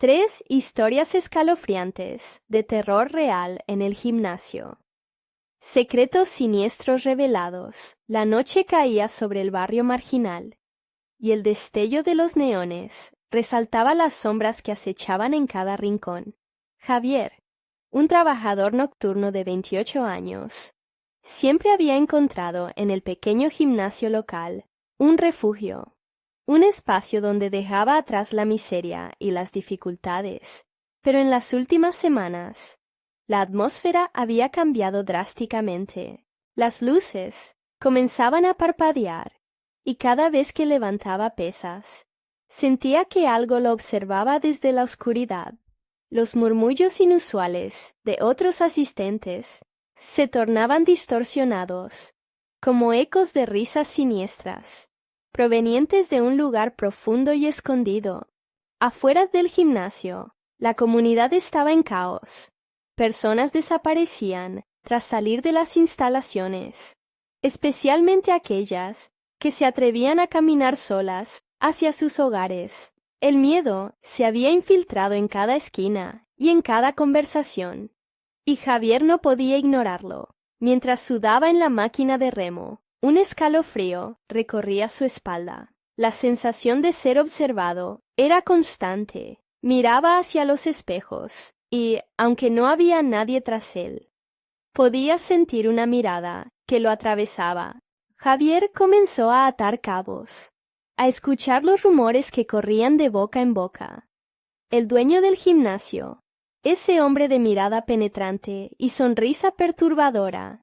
3 historias escalofriantes de terror real en el gimnasio. Secretos siniestros revelados. La noche caía sobre el barrio marginal, y el destello de los neones resaltaba las sombras que acechaban en cada rincón. Javier, un trabajador nocturno de 28 años, siempre había encontrado en el pequeño gimnasio local un refugio, un espacio donde dejaba atrás la miseria y las dificultades. Pero en las últimas semanas, la atmósfera había cambiado drásticamente. Las luces comenzaban a parpadear, y cada vez que levantaba pesas, sentía que algo lo observaba desde la oscuridad. Los murmullos inusuales de otros asistentes se tornaban distorsionados, como ecos de risas siniestras, provenientes de un lugar profundo y escondido. Afuera del gimnasio, la comunidad estaba en caos. Personas desaparecían tras salir de las instalaciones, especialmente aquellas que se atrevían a caminar solas hacia sus hogares. El miedo se había infiltrado en cada esquina y en cada conversación, y Javier no podía ignorarlo. Mientras sudaba en la máquina de remo, un escalofrío recorría su espalda. La sensación de ser observado era constante. Miraba hacia los espejos y, aunque no había nadie tras él, podía sentir una mirada que lo atravesaba. Javier comenzó a atar cabos, a escuchar los rumores que corrían de boca en boca. El dueño del gimnasio, ese hombre de mirada penetrante y sonrisa perturbadora,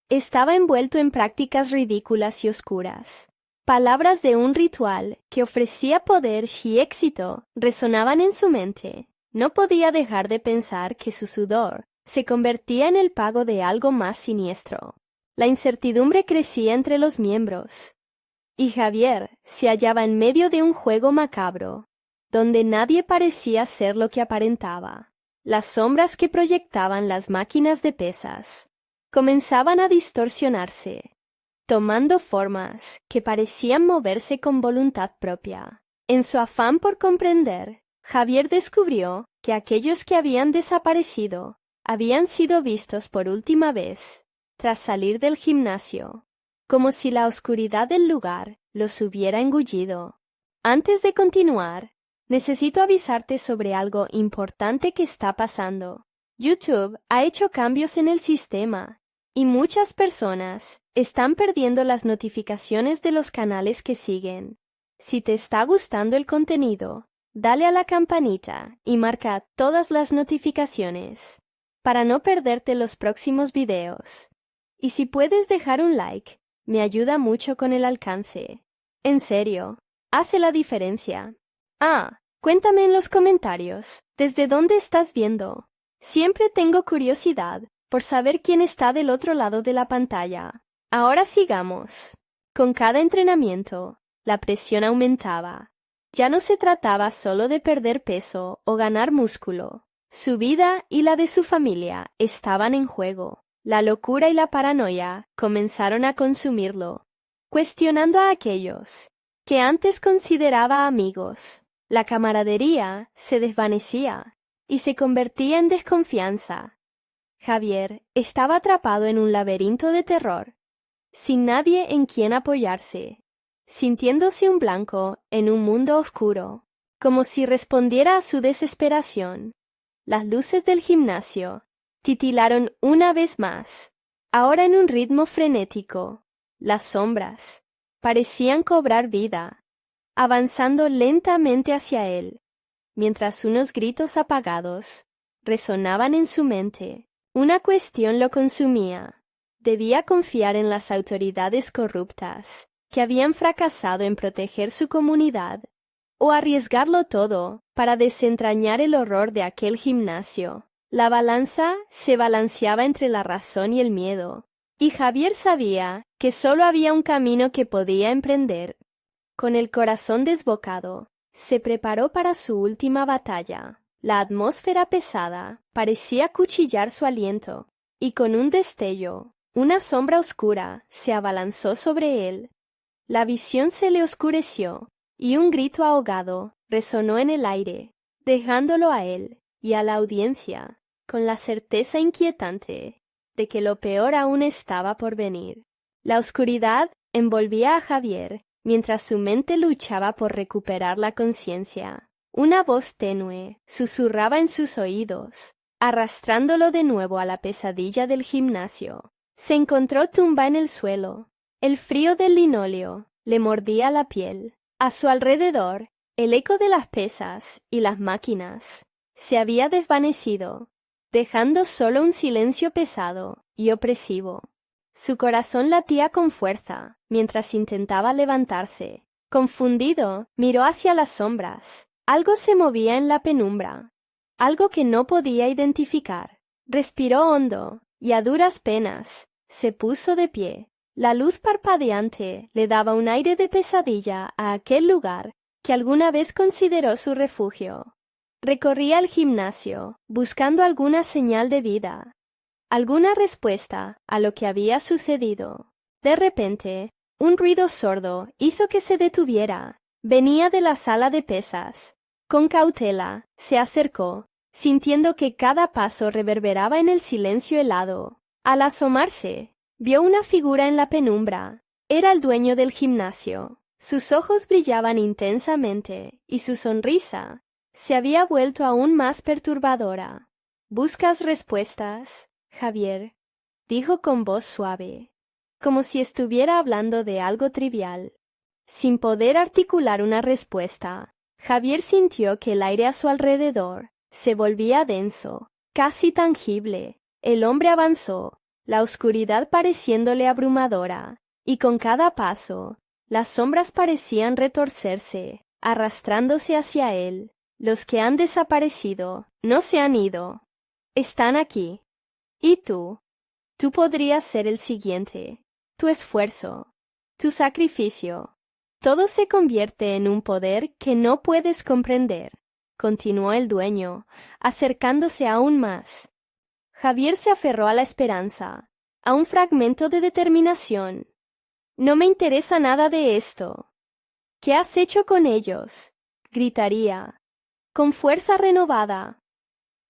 estaba envuelto en prácticas ridículas y oscuras. Palabras de un ritual que ofrecía poder y éxito resonaban en su mente. No podía dejar de pensar que su sudor se convertía en el pago de algo más siniestro. La incertidumbre crecía entre los miembros, y Javier se hallaba en medio de un juego macabro, donde nadie parecía ser lo que aparentaba. Las sombras que proyectaban las máquinas de pesas comenzaban a distorsionarse, tomando formas que parecían moverse con voluntad propia. En su afán por comprender, Javier descubrió que aquellos que habían desaparecido habían sido vistos por última vez tras salir del gimnasio, como si la oscuridad del lugar los hubiera engullido. Antes de continuar, necesito avisarte sobre algo importante que está pasando. YouTube ha hecho cambios en el sistema, y muchas personas están perdiendo las notificaciones de los canales que siguen. Si te está gustando el contenido, dale a la campanita y marca todas las notificaciones para no perderte los próximos videos. Y si puedes dejar un like, me ayuda mucho con el alcance. En serio, hace la diferencia. Cuéntame en los comentarios, ¿desde dónde estás viendo? Siempre tengo curiosidad por saber quién está del otro lado de la pantalla. Ahora sigamos. Con cada entrenamiento, la presión aumentaba. Ya no se trataba solo de perder peso o ganar músculo. Su vida y la de su familia estaban en juego. La locura y la paranoia comenzaron a consumirlo, cuestionando a aquellos que antes consideraba amigos. La camaradería se desvanecía y se convertía en desconfianza. Javier estaba atrapado en un laberinto de terror, sin nadie en quien apoyarse, sintiéndose un blanco en un mundo oscuro, como si respondiera a su desesperación. Las luces del gimnasio titilaron una vez más, ahora en un ritmo frenético. Las sombras parecían cobrar vida, avanzando lentamente hacia él, mientras unos gritos apagados resonaban en su mente. Una cuestión lo consumía. Debía confiar en las autoridades corruptas que habían fracasado en proteger su comunidad, o arriesgarlo todo para desentrañar el horror de aquel gimnasio. La balanza se balanceaba entre la razón y el miedo, y Javier sabía que solo había un camino que podía emprender. Con el corazón desbocado, se preparó para su última batalla. La atmósfera pesada parecía cuchillar su aliento, y con un destello, una sombra oscura se abalanzó sobre él. La visión se le oscureció, y un grito ahogado resonó en el aire. dejándolo a él y a la audiencia con la certeza inquietante de que lo peor aún estaba por venir. La oscuridad envolvía a Javier mientras su mente luchaba por recuperar la conciencia. Una voz tenue susurraba en sus oídos, arrastrándolo de nuevo a la pesadilla del gimnasio. Se encontró tumba en el suelo. El frío del linóleo le mordía la piel. A su alrededor, el eco de las pesas y las máquinas se había desvanecido, dejando solo un silencio pesado y opresivo. Su corazón latía con fuerza mientras intentaba levantarse. Confundido, miró hacia las sombras. Algo se movía en la penumbra, algo que no podía identificar. Respiró hondo y a duras penas se puso de pie. La luz parpadeante le daba un aire de pesadilla a aquel lugar que alguna vez consideró su refugio. Recorría el gimnasio, buscando alguna señal de vida, alguna respuesta a lo que había sucedido. De repente, un ruido sordo hizo que se detuviera. Venía de la sala de pesas. Con cautela, se acercó, sintiendo que cada paso reverberaba en el silencio helado. Al asomarse, vio una figura en la penumbra. Era el dueño del gimnasio. Sus ojos brillaban intensamente y su sonrisa se había vuelto aún más perturbadora. «¿Buscas respuestas, Javier?», dijo con voz suave, como si estuviera hablando de algo trivial. Sin poder articular una respuesta, Javier sintió que el aire a su alrededor se volvía denso, casi tangible. El hombre avanzó, la oscuridad pareciéndole abrumadora, y con cada paso, las sombras parecían retorcerse, arrastrándose hacia él. Los que han desaparecido no se han ido. Están aquí. ¿Y tú? Tú podrías ser el siguiente. Tu esfuerzo, tu sacrificio. Todo se convierte en un poder que no puedes comprender, continuó el dueño, acercándose aún más. Javier se aferró a la esperanza, a un fragmento de determinación. «No me interesa nada de esto». «¿Qué has hecho con ellos?», gritaría, con fuerza renovada.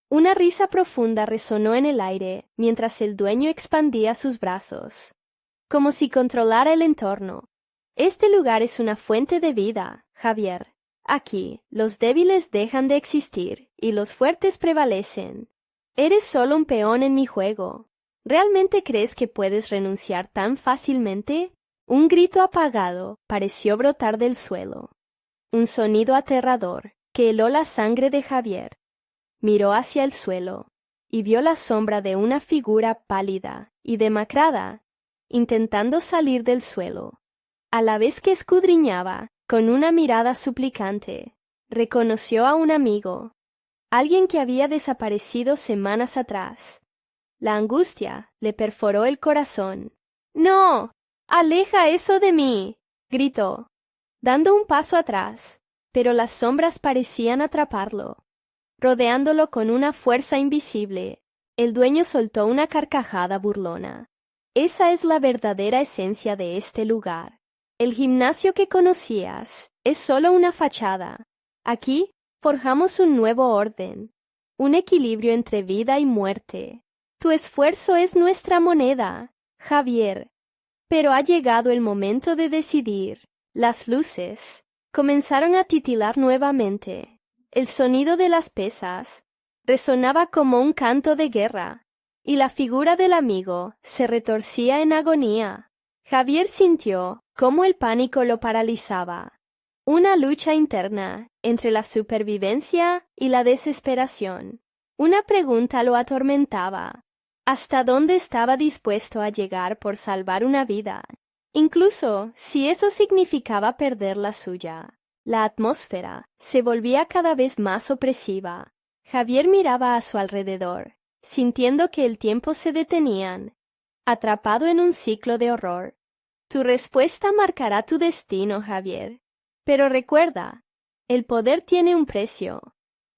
Una risa profunda resonó en el aire mientras el dueño expandía sus brazos, como si controlara el entorno. «Este lugar es una fuente de vida, Javier. Aquí, los débiles dejan de existir y los fuertes prevalecen. Eres solo un peón en mi juego. ¿Realmente crees que puedes renunciar tan fácilmente?» Un grito apagado pareció brotar del suelo. Un sonido aterrador que heló la sangre de Javier. Miró hacia el suelo y vio la sombra de una figura pálida y demacrada, intentando salir del suelo. A la vez que escudriñaba, con una mirada suplicante, reconoció a un amigo, alguien que había desaparecido semanas atrás. La angustia le perforó el corazón. «¡No! ¡Aleja eso de mí!», gritó, dando un paso atrás, pero las sombras parecían atraparlo. Rodeándolo con una fuerza invisible, el dueño soltó una carcajada burlona. «Esa es la verdadera esencia de este lugar. El gimnasio que conocías es solo una fachada. Aquí forjamos un nuevo orden, un equilibrio entre vida y muerte. Tu esfuerzo es nuestra moneda, Javier. Pero ha llegado el momento de decidir». Las luces comenzaron a titilar nuevamente. El sonido de las pesas resonaba como un canto de guerra, y la figura del amigo se retorcía en agonía. Javier sintió cómo el pánico lo paralizaba. Una lucha interna entre la supervivencia y la desesperación. Una pregunta lo atormentaba. ¿Hasta dónde estaba dispuesto a llegar por salvar una vida? Incluso si eso significaba perder la suya. La atmósfera se volvía cada vez más opresiva. Javier miraba a su alrededor, sintiendo que el tiempo se detenía, atrapado en un ciclo de horror. Tu respuesta marcará tu destino, Javier. Pero recuerda, el poder tiene un precio,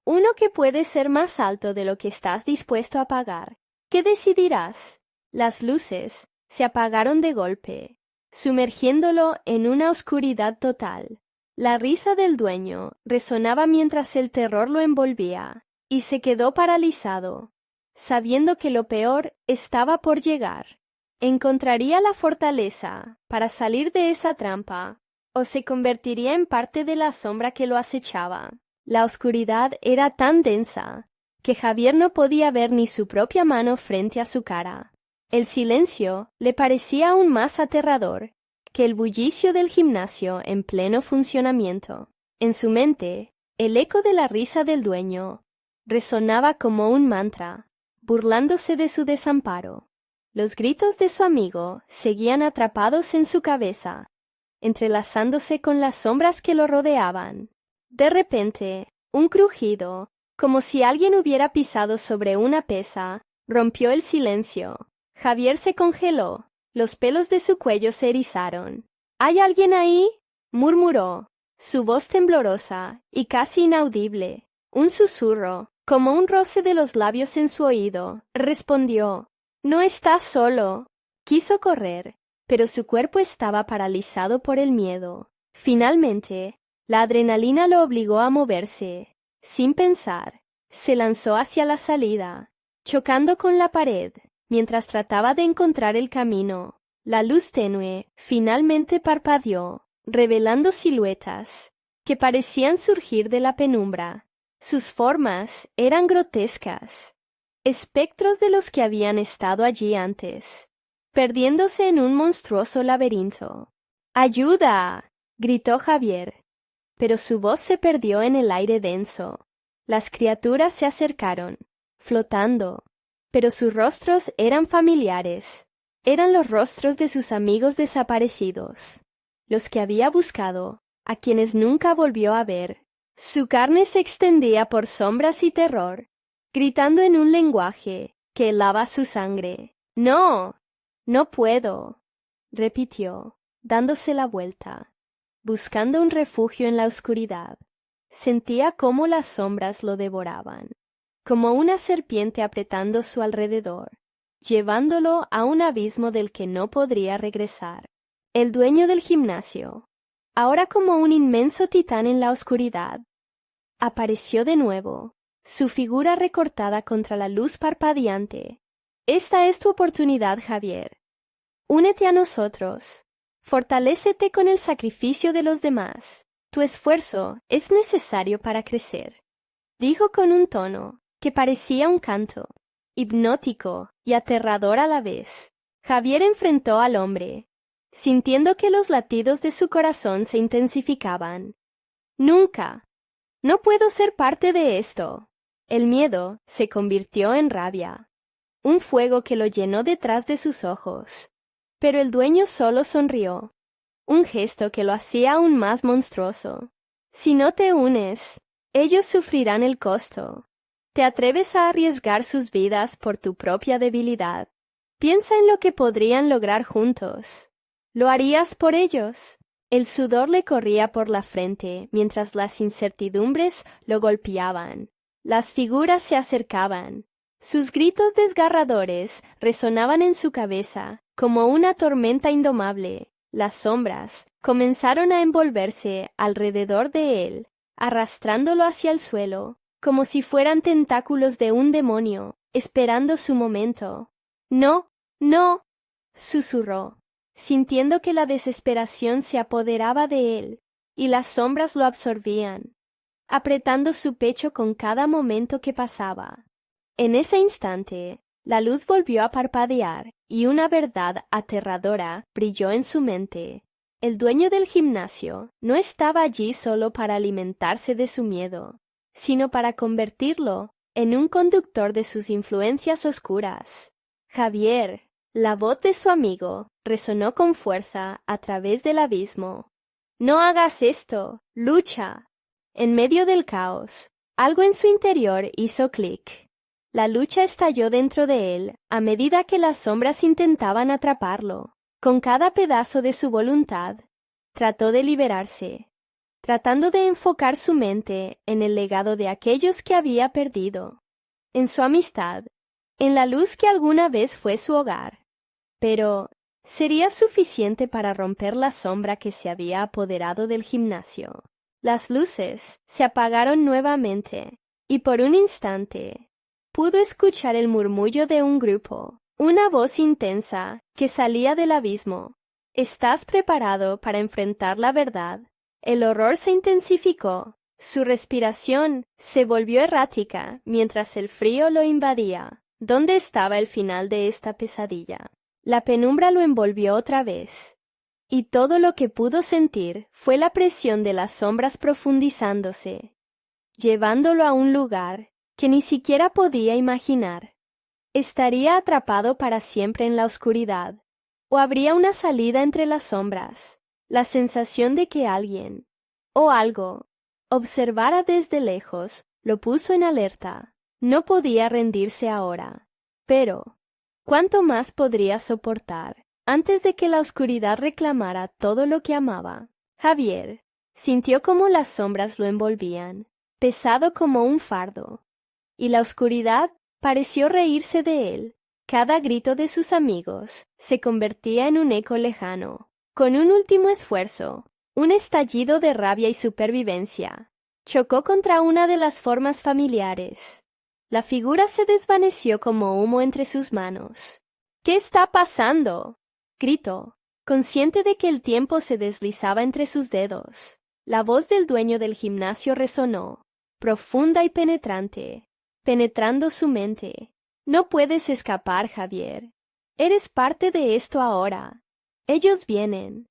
uno que puede ser más alto de lo que estás dispuesto a pagar. ¿Qué decidirás? Las luces se apagaron de golpe, sumergiéndolo en una oscuridad total. La risa del dueño resonaba mientras el terror lo envolvía, y se quedó paralizado, sabiendo que lo peor estaba por llegar. ¿Encontraría la fortaleza para salir de esa trampa, o se convertiría en parte de la sombra que lo acechaba? La oscuridad era tan densa que Javier no podía ver ni su propia mano frente a su cara. El silencio le parecía aún más aterrador que el bullicio del gimnasio en pleno funcionamiento. En su mente, el eco de la risa del dueño resonaba como un mantra, burlándose de su desamparo. Los gritos de su amigo seguían atrapados en su cabeza, entrelazándose con las sombras que lo rodeaban. De repente, un crujido, como si alguien hubiera pisado sobre una pesa, rompió el silencio. Javier se congeló. Los pelos de su cuello se erizaron. ¿Hay alguien ahí?, murmuró, su voz temblorosa y casi inaudible. Un susurro, como un roce de los labios en su oído, respondió: «No estás solo». Quiso correr, pero su cuerpo estaba paralizado por el miedo. Finalmente, la adrenalina lo obligó a moverse. Sin pensar, se lanzó hacia la salida, chocando con la pared. Mientras trataba de encontrar el camino, la luz tenue finalmente parpadeó, revelando siluetas que parecían surgir de la penumbra. Sus formas eran grotescas, espectros de los que habían estado allí antes, perdiéndose en un monstruoso laberinto. «¡Ayuda!», gritó Javier, pero su voz se perdió en el aire denso. Las criaturas se acercaron, flotando, pero sus rostros eran familiares. Eran los rostros de sus amigos desaparecidos, los que había buscado, a quienes nunca volvió a ver. Su carne se extendía por sombras y terror, gritando en un lenguaje que helaba su sangre. «No, no puedo», repitió, dándose la vuelta, buscando un refugio en la oscuridad. Sentía cómo las sombras lo devoraban, como una serpiente apretando su alrededor, llevándolo a un abismo del que no podría regresar. El dueño del gimnasio, ahora como un inmenso titán en la oscuridad, apareció de nuevo, su figura recortada contra la luz parpadeante. «Esta es tu oportunidad, Javier. Únete a nosotros. Fortalécete con el sacrificio de los demás. Tu esfuerzo es necesario para crecer», dijo con un tono que parecía un canto, hipnótico y aterrador a la vez. Javier enfrentó al hombre, sintiendo que los latidos de su corazón se intensificaban. «Nunca. No puedo ser parte de esto». El miedo se convirtió en rabia, un fuego que lo llenó detrás de sus ojos. Pero el dueño solo sonrió, un gesto que lo hacía aún más monstruoso. «Si no te unes, ellos sufrirán el costo. ¿Te atreves a arriesgar sus vidas por tu propia debilidad? Piensa en lo que podrían lograr juntos. ¿Lo harías por ellos?». El sudor le corría por la frente mientras las incertidumbres lo golpeaban. Las figuras se acercaban. Sus gritos desgarradores resonaban en su cabeza como una tormenta indomable. Las sombras comenzaron a envolverse alrededor de él, arrastrándolo hacia el suelo, como si fueran tentáculos de un demonio, esperando su momento. «No, no», susurró, sintiendo que la desesperación se apoderaba de él, y las sombras lo absorbían, apretando su pecho con cada momento que pasaba. En ese instante, la luz volvió a parpadear, y una verdad aterradora brilló en su mente. El dueño del gimnasio no estaba allí solo para alimentarse de su miedo, sino para convertirlo en un conductor de sus influencias oscuras. «Javier», la voz de su amigo resonó con fuerza a través del abismo. «No hagas esto, lucha». En medio del caos, algo en su interior hizo clic. La lucha estalló dentro de él a medida que las sombras intentaban atraparlo. Con cada pedazo de su voluntad, trató de liberarse, tratando de enfocar su mente en el legado de aquellos que había perdido, en su amistad, en la luz que alguna vez fue su hogar. Pero sería suficiente para romper la sombra que se había apoderado del gimnasio. Las luces se apagaron nuevamente, y por un instante pudo escuchar el murmullo de un grupo, una voz intensa que salía del abismo. ¿Estás preparado para enfrentar la verdad? El horror se intensificó. Su respiración se volvió errática mientras el frío lo invadía. ¿Dónde estaba el final de esta pesadilla? La penumbra lo envolvió otra vez, y todo lo que pudo sentir fue la presión de las sombras profundizándose, llevándolo a un lugar que ni siquiera podía imaginar. ¿Estaría atrapado para siempre en la oscuridad? ¿O habría una salida entre las sombras? La sensación de que alguien, o algo, observara desde lejos lo puso en alerta. No podía rendirse ahora. Pero, ¿cuánto más podría soportar antes de que la oscuridad reclamara todo lo que amaba? Javier sintió como las sombras lo envolvían, pesado como un fardo, y la oscuridad pareció reírse de él. Cada grito de sus amigos se convertía en un eco lejano. Con un último esfuerzo, un estallido de rabia y supervivencia, chocó contra una de las formas familiares. La figura se desvaneció como humo entre sus manos. ¿Qué está pasando?, gritó, consciente de que el tiempo se deslizaba entre sus dedos. La voz del dueño del gimnasio resonó, profunda y penetrante, penetrando su mente. No puedes escapar, Javier. Eres parte de esto ahora. Ellos vienen.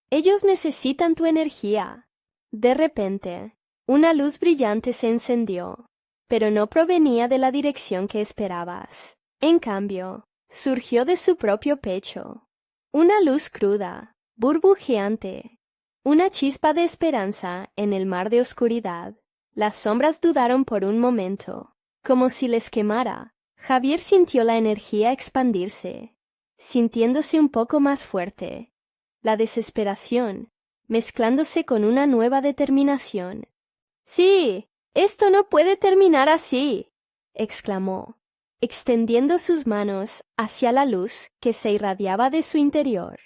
Ellos necesitan tu energía. De repente, una luz brillante se encendió, pero no provenía de la dirección que esperabas. En cambio, surgió de su propio pecho. Una luz cruda, burbujeante, una chispa de esperanza en el mar de oscuridad. Las sombras dudaron por un momento, como si les quemara. Javier sintió la energía expandirse, sintiéndose un poco más fuerte. La desesperación, mezclándose con una nueva determinación. «Sí, esto no puede terminar así», exclamó, extendiendo sus manos hacia la luz que se irradiaba de su interior.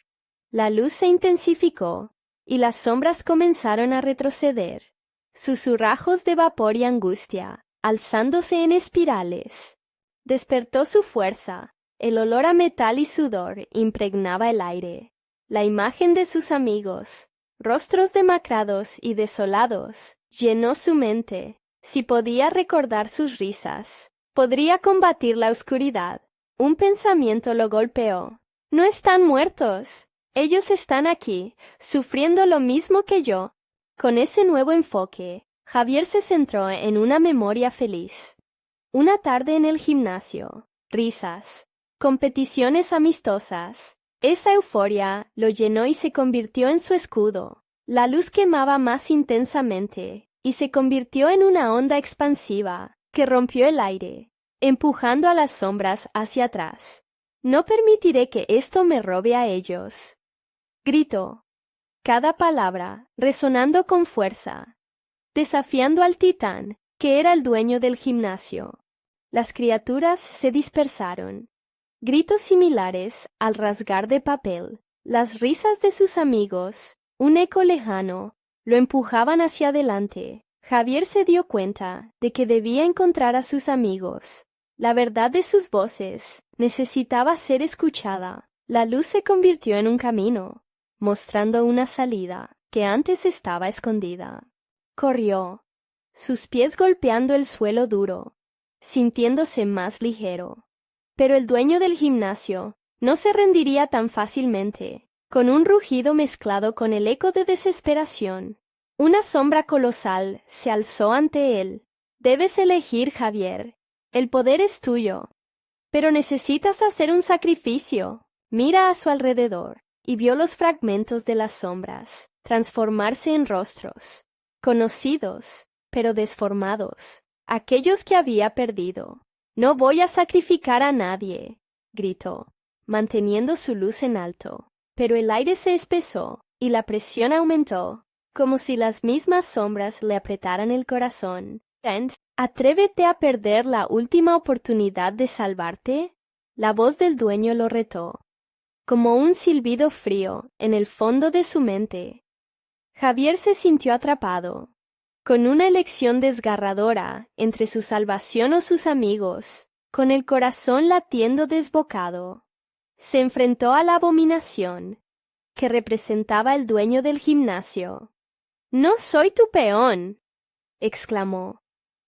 La luz se intensificó, y las sombras comenzaron a retroceder, susurrajos de vapor y angustia, alzándose en espirales. Despertó su fuerza, el olor a metal y sudor impregnaba el aire. La imagen de sus amigos, rostros demacrados y desolados, llenó su mente. Si podía recordar sus risas, podría combatir la oscuridad. Un pensamiento lo golpeó. No están muertos. Ellos están aquí, sufriendo lo mismo que yo. Con ese nuevo enfoque, Javier se centró en una memoria feliz. Una tarde en el gimnasio, risas, competiciones amistosas. Esa euforia lo llenó y se convirtió en su escudo. La luz quemaba más intensamente y se convirtió en una onda expansiva que rompió el aire, empujando a las sombras hacia atrás. «No permitiré que esto me robe a ellos», gritó, cada palabra resonando con fuerza, desafiando al titán que era el dueño del gimnasio. Las criaturas se dispersaron. Gritos similares al rasgar de papel, las risas de sus amigos, un eco lejano, lo empujaban hacia adelante. Javier se dio cuenta de que debía encontrar a sus amigos. La verdad de sus voces necesitaba ser escuchada. La luz se convirtió en un camino, mostrando una salida que antes estaba escondida. Corrió, sus pies golpeando el suelo duro, sintiéndose más ligero. Pero el dueño del gimnasio no se rendiría tan fácilmente. Con un rugido mezclado con el eco de desesperación, una sombra colosal se alzó ante él. «Debes elegir, Javier. El poder es tuyo. Pero necesitas hacer un sacrificio». Mira a su alrededor y vio los fragmentos de las sombras transformarse en rostros, conocidos, pero desformados, aquellos que había perdido. «No voy a sacrificar a nadie», gritó, manteniendo su luz en alto. Pero el aire se espesó y la presión aumentó, como si las mismas sombras le apretaran el corazón. «¿Atrévete a perder la última oportunidad de salvarte?», la voz del dueño lo retó. como un silbido frío en el fondo de su mente. Javier se sintió atrapado, con una elección desgarradora entre su salvación o sus amigos, con el corazón latiendo desbocado. Se enfrentó a la abominación, que representaba el dueño del gimnasio. «¡No soy tu peón!», exclamó,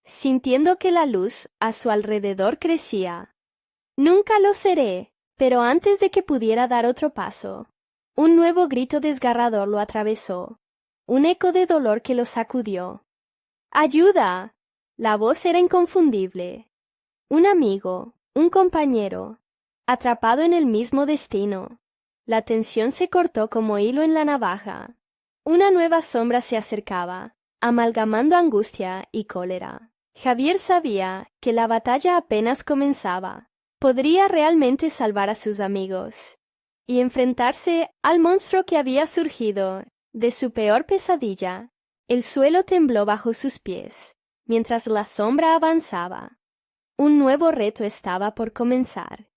sintiendo que la luz a su alrededor crecía. «Nunca lo seré», pero antes de que pudiera dar otro paso, un nuevo grito desgarrador lo atravesó, un eco de dolor que lo sacudió. «¡Ayuda!». La voz era inconfundible. Un amigo, un compañero, atrapado en el mismo destino. La tensión se cortó como hilo en la navaja. Una nueva sombra se acercaba, amalgamando angustia y cólera. Javier sabía que la batalla apenas comenzaba. Podría realmente salvar a sus amigos y enfrentarse al monstruo que había surgido de su peor pesadilla. El suelo tembló bajo sus pies, mientras la sombra avanzaba. Un nuevo reto estaba por comenzar,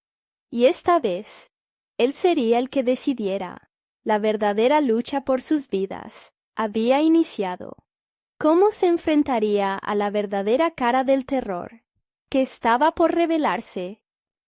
y esta vez, él sería el que decidiera. La verdadera lucha por sus vidas había iniciado. ¿Cómo se enfrentaría a la verdadera cara del terror, que estaba por revelarse?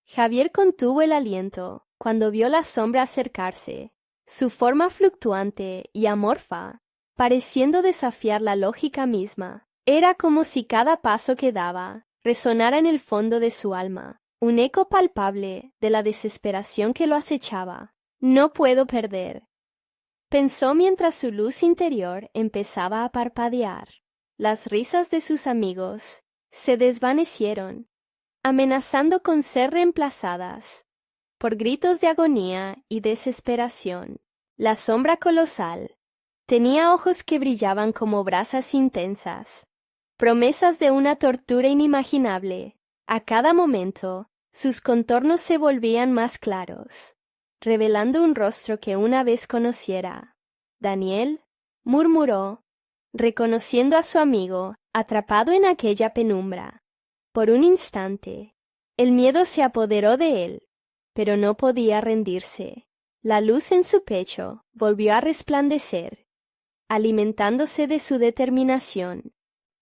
Javier contuvo el aliento cuando vio la sombra acercarse, su forma fluctuante y amorfa, pareciendo desafiar la lógica misma. Era como si cada paso que daba resonara en el fondo de su alma, un eco palpable de la desesperación que lo acechaba. «No puedo perder», pensó mientras su luz interior empezaba a parpadear. Las risas de sus amigos se desvanecieron, amenazando con ser reemplazadas por gritos de agonía y desesperación. La sombra colosal tenía ojos que brillaban como brasas intensas, promesas de una tortura inimaginable. A cada momento, sus contornos se volvían más claros, revelando un rostro que una vez conociera. «Daniel», murmuró, reconociendo a su amigo atrapado en aquella penumbra. Por un instante, el miedo se apoderó de él, pero no podía rendirse. La luz en su pecho volvió a resplandecer, alimentándose de su determinación.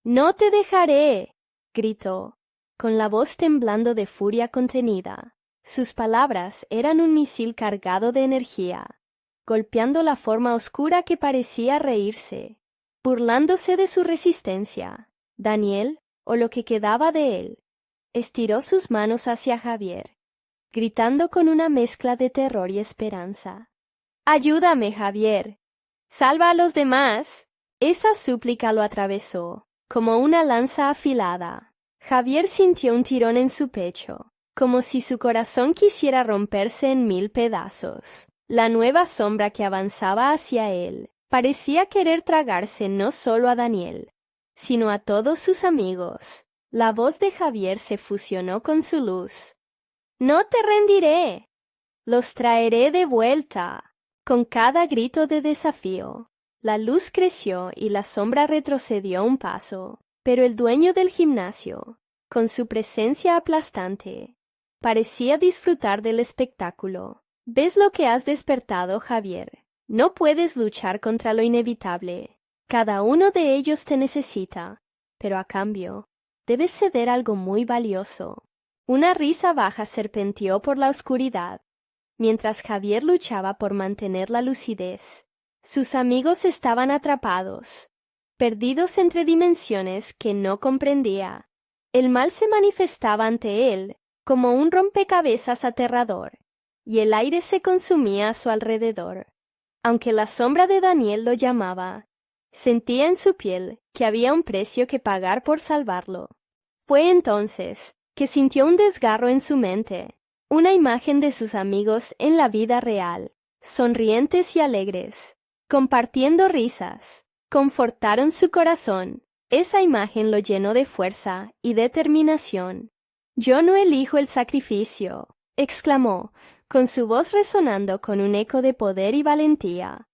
«No te dejaré», gritó, con la voz temblando de furia contenida. Sus palabras eran un misil cargado de energía, golpeando la forma oscura que parecía reírse, burlándose de su resistencia. Daniel, o lo que quedaba de él, estiró sus manos hacia Javier, gritando con una mezcla de terror y esperanza. «Ayúdame, Javier. Salva a los demás». Esa súplica lo atravesó, como una lanza afilada. Javier sintió un tirón en su pecho, como si su corazón quisiera romperse en 1000 pedazos. La nueva sombra que avanzaba hacia él parecía querer tragarse no solo a Daniel, sino a todos sus amigos. La voz de Javier se fusionó con su luz. «No te rendiré. Los traeré de vuelta». Con cada grito de desafío, la luz creció y la sombra retrocedió un paso, pero el dueño del gimnasio, con su presencia aplastante, parecía disfrutar del espectáculo. «¿Ves lo que has despertado, Javier? No puedes luchar contra lo inevitable. Cada uno de ellos te necesita, pero a cambio, debes ceder algo muy valioso». Una risa baja serpenteó por la oscuridad, mientras Javier luchaba por mantener la lucidez. Sus amigos estaban atrapados, perdidos entre dimensiones que no comprendía. El mal se manifestaba ante él como un rompecabezas aterrador, y el aire se consumía a su alrededor. Aunque la sombra de Daniel lo llamaba, sentía en su piel que había un precio que pagar por salvarlo. Fue entonces que sintió un desgarro en su mente, una imagen de sus amigos en la vida real, sonrientes y alegres, compartiendo risas. Confortaron su corazón. Esa imagen lo llenó de fuerza y determinación. «Yo no elijo el sacrificio», exclamó, con su voz resonando con un eco de poder y valentía.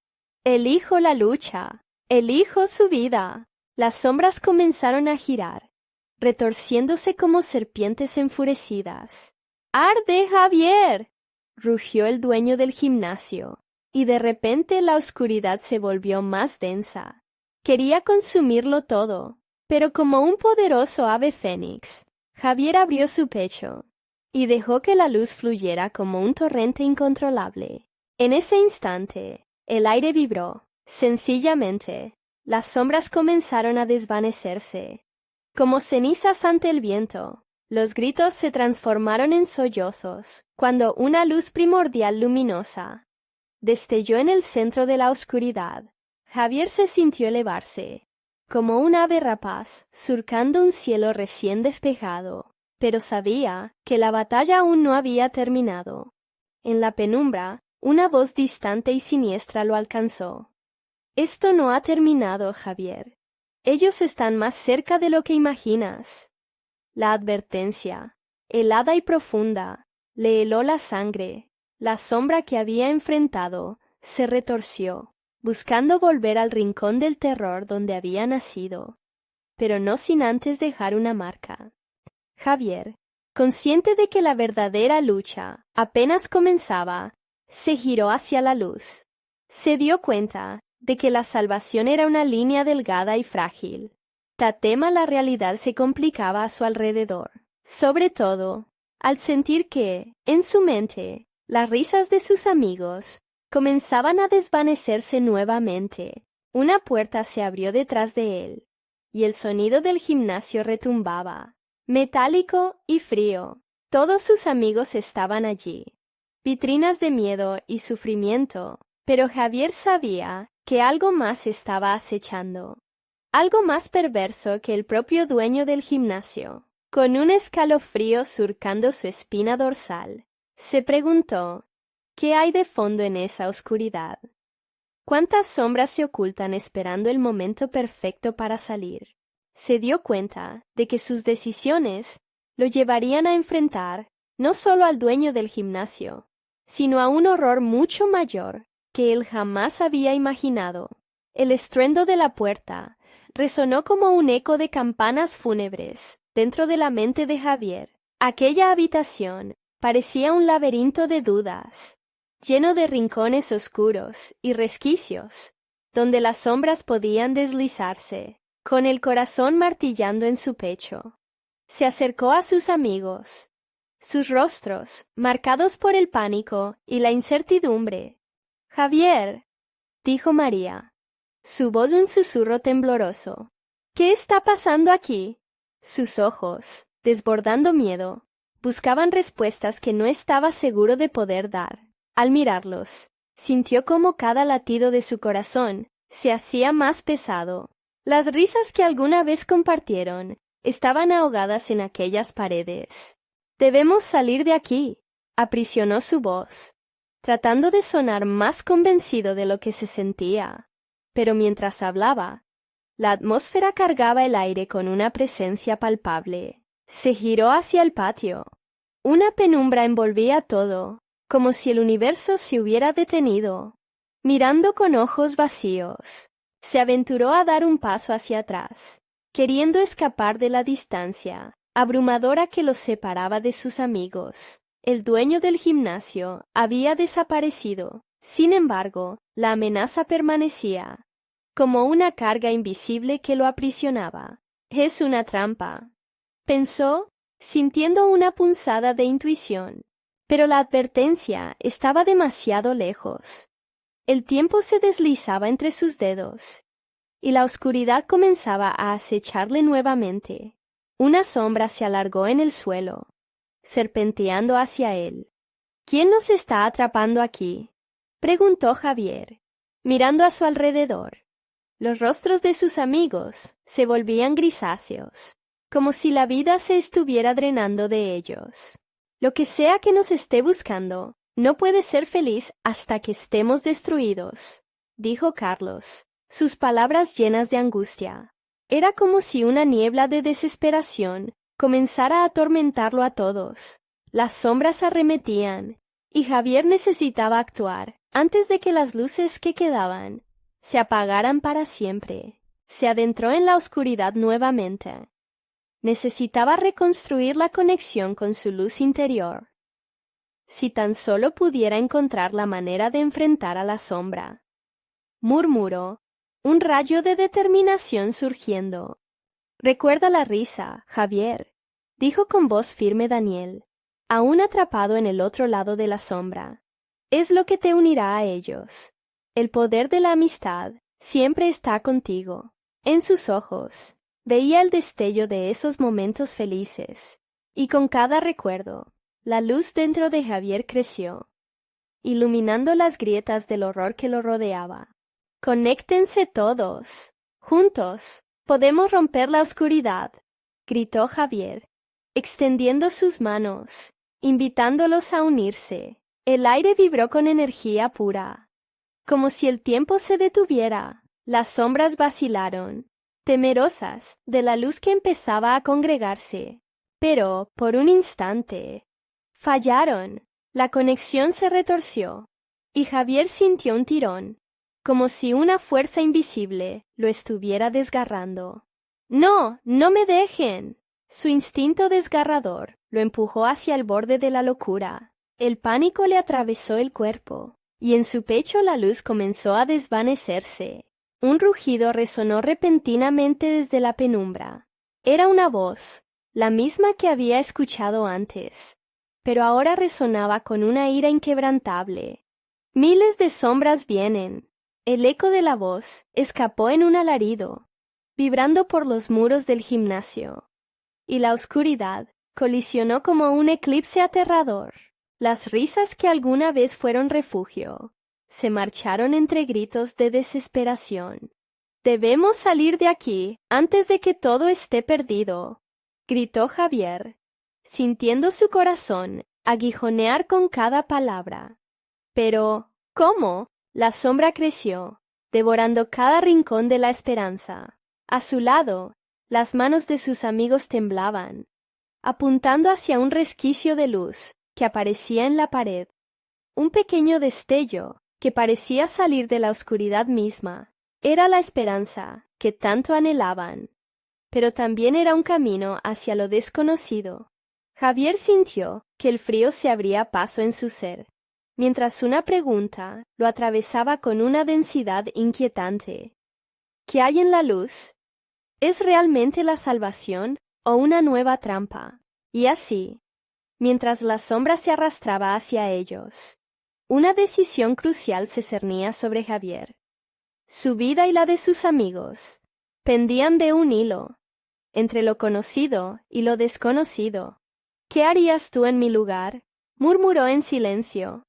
«Elijo la lucha. Elijo su vida». Las sombras comenzaron a girar, retorciéndose como serpientes enfurecidas. «¡Arde, Javier!», rugió el dueño del gimnasio, y de repente la oscuridad se volvió más densa. Quería consumirlo todo, pero como un poderoso ave fénix, Javier abrió su pecho y dejó que la luz fluyera como un torrente incontrolable. En ese instante, el aire vibró. Sencillamente, las sombras comenzaron a desvanecerse. Como cenizas ante el viento, los gritos se transformaron en sollozos cuando una luz primordial luminosa destelló en el centro de la oscuridad. Javier se sintió elevarse, como un ave rapaz surcando un cielo recién despejado, pero sabía que la batalla aún no había terminado. En la penumbra, una voz distante y siniestra lo alcanzó. «Esto no ha terminado, Javier. Ellos están más cerca de lo que imaginas». La advertencia, helada y profunda, le heló la sangre. La sombra que había enfrentado se retorció, buscando volver al rincón del terror donde había nacido, pero no sin antes dejar una marca. Javier, consciente de que la verdadera lucha apenas comenzaba, se giró hacia la luz. Se dio cuenta de que la salvación era una línea delgada y frágil. Tatema la realidad se complicaba a su alrededor, sobre todo al sentir que, en su mente, las risas de sus amigos comenzaban a desvanecerse nuevamente. Una puerta se abrió detrás de él, y el sonido del gimnasio retumbaba, metálico y frío. Todos sus amigos estaban allí, vitrinas de miedo y sufrimiento, pero Javier sabía que algo más estaba acechando, algo más perverso que el propio dueño del gimnasio. Con un escalofrío surcando su espina dorsal, se preguntó, ¿qué hay de fondo en esa oscuridad? ¿Cuántas sombras se ocultan esperando el momento perfecto para salir? Se dio cuenta de que sus decisiones lo llevarían a enfrentar no solo al dueño del gimnasio, sino a un horror mucho mayor que él jamás había imaginado. El estruendo de la puerta resonó como un eco de campanas fúnebres dentro de la mente de Javier. Aquella habitación parecía un laberinto de dudas, lleno de rincones oscuros y resquicios, donde las sombras podían deslizarse. Con el corazón martillando en su pecho, se acercó a sus amigos. Sus rostros, marcados por el pánico y la incertidumbre. «Javier», dijo María, su voz un susurro tembloroso. «¿Qué está pasando aquí?» Sus ojos, desbordando miedo, buscaban respuestas que no estaba seguro de poder dar. Al mirarlos, sintió cómo cada latido de su corazón se hacía más pesado. Las risas que alguna vez compartieron estaban ahogadas en aquellas paredes. «Debemos salir de aquí», aprisionó su voz, tratando de sonar más convencido de lo que se sentía. Pero mientras hablaba, la atmósfera cargaba el aire con una presencia palpable. Se giró hacia el patio. Una penumbra envolvía todo, como si el universo se hubiera detenido. Mirando con ojos vacíos, se aventuró a dar un paso hacia atrás, queriendo escapar de la distancia abrumadora que los separaba de sus amigos. El dueño del gimnasio había desaparecido. Sin embargo, la amenaza permanecía, como una carga invisible que lo aprisionaba. «Es una trampa», pensó, sintiendo una punzada de intuición. Pero la advertencia estaba demasiado lejos. El tiempo se deslizaba entre sus dedos, y la oscuridad comenzaba a acecharle nuevamente. Una sombra se alargó en el suelo, serpenteando hacia él. «¿Quién nos está atrapando aquí?», preguntó Javier, mirando a su alrededor. Los rostros de sus amigos se volvían grisáceos, como si la vida se estuviera drenando de ellos. «Lo que sea que nos esté buscando no puede ser feliz hasta que estemos destruidos», dijo Carlos, sus palabras llenas de angustia. Era como si una niebla de desesperación comenzara a atormentarlo a todos. Las sombras arremetían, y Javier necesitaba actuar antes de que las luces que quedaban se apagaran para siempre. Se adentró en la oscuridad nuevamente. Necesitaba reconstruir la conexión con su luz interior. Si tan solo pudiera encontrar la manera de enfrentar a la sombra. Murmuró, un rayo de determinación surgiendo. Recuerda la risa, Javier, dijo con voz firme Daniel, aún atrapado en el otro lado de la sombra. Es lo que te unirá a ellos. El poder de la amistad siempre está contigo. En sus ojos veía el destello de esos momentos felices, y con cada recuerdo, la luz dentro de Javier creció, iluminando las grietas del horror que lo rodeaba. ¡Conéctense todos! ¡Juntos! ¡Podemos romper la oscuridad!, gritó Javier, extendiendo sus manos, invitándolos a unirse. El aire vibró con energía pura. Como si el tiempo se detuviera, las sombras vacilaron, temerosas de la luz que empezaba a congregarse. Pero, por un instante, fallaron. La conexión se retorció, y Javier sintió un tirón, como si una fuerza invisible lo estuviera desgarrando. ¡No! ¡No me dejen! Su instinto desgarrador lo empujó hacia el borde de la locura. El pánico le atravesó el cuerpo, y en su pecho la luz comenzó a desvanecerse. Un rugido resonó repentinamente desde la penumbra. Era una voz, la misma que había escuchado antes, pero ahora resonaba con una ira inquebrantable. Miles de sombras vienen. El eco de la voz escapó en un alarido, vibrando por los muros del gimnasio, y la oscuridad colisionó como un eclipse aterrador. Las risas que alguna vez fueron refugio se marcharon entre gritos de desesperación. «Debemos salir de aquí antes de que todo esté perdido», gritó Javier, sintiendo su corazón aguijonear con cada palabra. Pero, ¿cómo? La sombra creció, devorando cada rincón de la esperanza. A su lado, las manos de sus amigos temblaban, apuntando hacia un resquicio de luz que aparecía en la pared. Un pequeño destello que parecía salir de la oscuridad misma. Era la esperanza que tanto anhelaban, pero también era un camino hacia lo desconocido. Javier sintió que el frío se abría paso en su ser, mientras una pregunta lo atravesaba con una densidad inquietante. ¿Qué hay en la luz? ¿Es realmente la salvación o una nueva trampa? Y así, mientras la sombra se arrastraba hacia ellos, una decisión crucial se cernía sobre Javier. Su vida y la de sus amigos pendían de un hilo, entre lo conocido y lo desconocido. «¿Qué harías tú en mi lugar?», murmuró en silencio.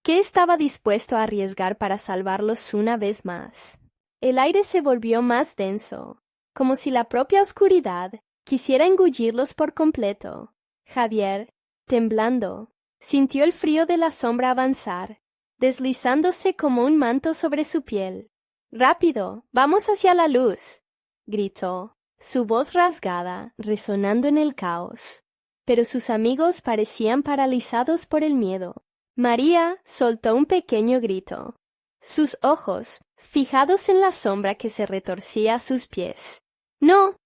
¿Qué estaba dispuesto a arriesgar para salvarlos una vez más? El aire se volvió más denso, como si la propia oscuridad quisiera engullirlos por completo. Javier, temblando, sintió el frío de la sombra avanzar, deslizándose como un manto sobre su piel. «¡Rápido! ¡Vamos hacia la luz!», gritó, su voz rasgada, resonando en el caos. Pero sus amigos parecían paralizados por el miedo. María soltó un pequeño grito, sus ojos fijados en la sombra que se retorcía a sus pies. «No,